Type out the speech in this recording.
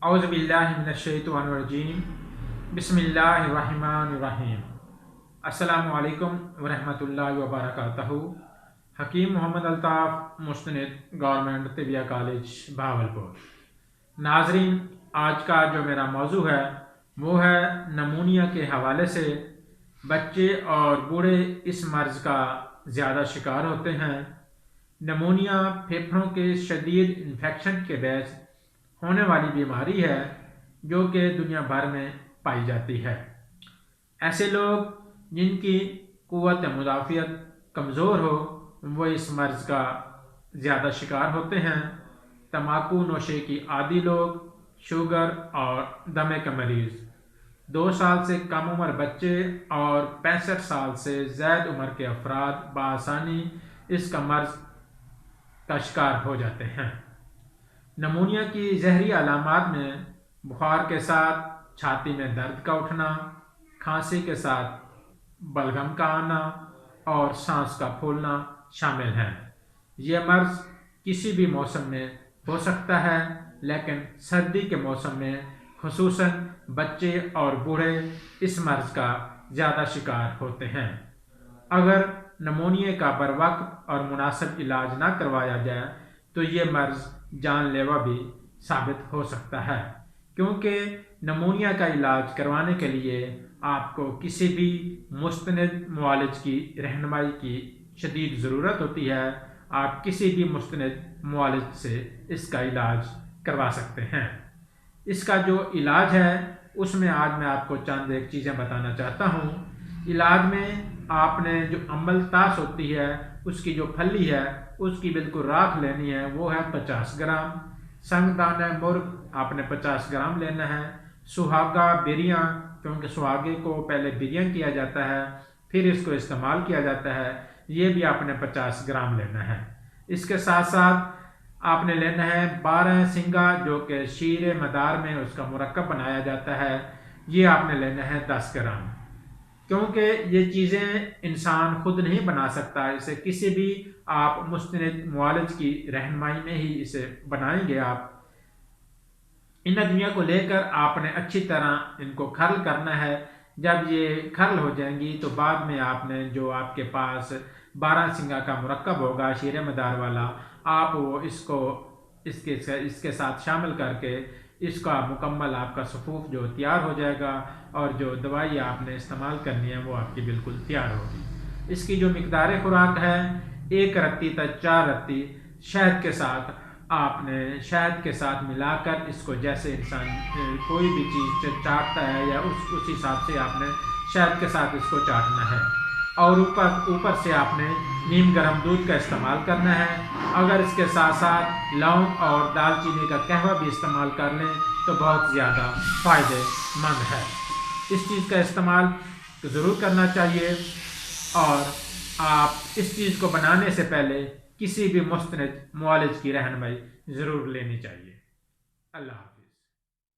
اعوذ باللہ من الشیطان الرجیم بسم اللہ الرحمن الرحیم۔ السلام علیکم ورحمۃ اللہ وبرکاتہ۔ حکیم محمد الطاف، مستند، گورنمنٹ طبیہ کالج بہاولپور۔ ناظرین، آج کا جو میرا موضوع ہے وہ ہے نمونیا کے حوالے سے۔ بچے اور بوڑھے اس مرض کا زیادہ شکار ہوتے ہیں۔ نمونیا پھیپھڑوں کے شدید انفیکشن کے باعث ہونے والی بیماری ہے جو کہ دنیا بھر میں پائی جاتی ہے۔ ایسے لوگ جن کی قوت مدافعت کمزور ہو وہ اس مرض کا زیادہ شکار ہوتے ہیں۔ تمباکو نوشی کی عادی لوگ، شوگر اور دمے کے مریض، 2 سال سے کم عمر بچے اور 65 سال سے زائد عمر کے افراد بآسانی اس کا مرض کا شکار ہو جاتے ہیں۔ نمونیا کی ظاہری علامات میں بخار کے ساتھ چھاتی میں درد کا اٹھنا، کھانسی کے ساتھ بلغم کا آنا اور سانس کا پھولنا شامل ہیں۔ یہ مرض کسی بھی موسم میں ہو سکتا ہے، لیکن سردی کے موسم میں خصوصاً بچے اور بوڑھے اس مرض کا زیادہ شکار ہوتے ہیں۔ اگر نمونیا کا بروقت اور مناسب علاج نہ کروایا جائے تو یہ مرض جان لیوا بھی ثابت ہو سکتا ہے، کیونکہ نمونیا کا علاج کروانے کے لیے آپ کو کسی بھی مستند معالج کی رہنمائی کی شدید ضرورت ہوتی ہے۔ آپ کسی بھی مستند معالج سے اس کا علاج کروا سکتے ہیں۔ اس کا جو علاج ہے اس میں آج میں آپ کو چند ایک چیزیں بتانا چاہتا ہوں۔ علاج میں آپ نے جو امبل تاس ہوتی ہے اس کی جو پھلی ہے اس کی بالکل راکھ لینی ہے، وہ ہے 50 گرام۔ سنگ دانہ مرغ آپ نے 50 گرام لینا ہے۔ سہاگا بریاں، کیونکہ سہاگے کو پہلے بریاں کیا جاتا ہے پھر اس کو استعمال کیا جاتا ہے، یہ بھی آپ نے 50 گرام لینا ہے۔ اس کے ساتھ ساتھ آپ نے لینا ہے 12 سنگا، جو کہ شیر مدار میں اس کا مرکب بنایا جاتا ہے، یہ آپ نے لینا ہے 10 گرام۔ کیونکہ یہ چیزیں انسان خود نہیں بنا سکتا، اسے کسی بھی آپ مستند معالج کی رہنمائی میں ہی اسے بنائیں گے۔ آپ ان ادویات کو لے کر آپ نے اچھی طرح ان کو کھرل کرنا ہے۔ جب یہ کھرل ہو جائیں گی تو بعد میں آپ نے جو آپ کے پاس 12 سنگا کا مرکب ہوگا شیر مدار والا، آپ وہ اس کے ساتھ شامل کر کے اس کا مکمل آپ کا صفوف جو تیار ہو جائے گا، اور جو دوائی آپ نے استعمال کرنی ہے وہ آپ کی بالکل تیار ہوگی۔ اس کی جو مقدار خوراک ہے 1 رتی تا 4 رتی شہد کے ساتھ، آپ نے شہد کے ساتھ ملا کر اس کو جیسے انسان کوئی بھی چیز چاٹتا ہے یا اس حساب سے آپ نے شہد کے ساتھ اس کو چاٹنا ہے، اور اوپر سے آپ نے نیم گرم دودھ کا استعمال کرنا ہے۔ اگر اس کے ساتھ ساتھ لونگ اور دال چینی کا قہوہ بھی استعمال کر لیں تو بہت زیادہ فائدہ مند ہے۔ اس چیز کا استعمال ضرور کرنا چاہیے، اور آپ اس چیز کو بنانے سے پہلے کسی بھی مستند معالج کی رہنمائی ضرور لینی چاہیے۔ اللہ حافظ۔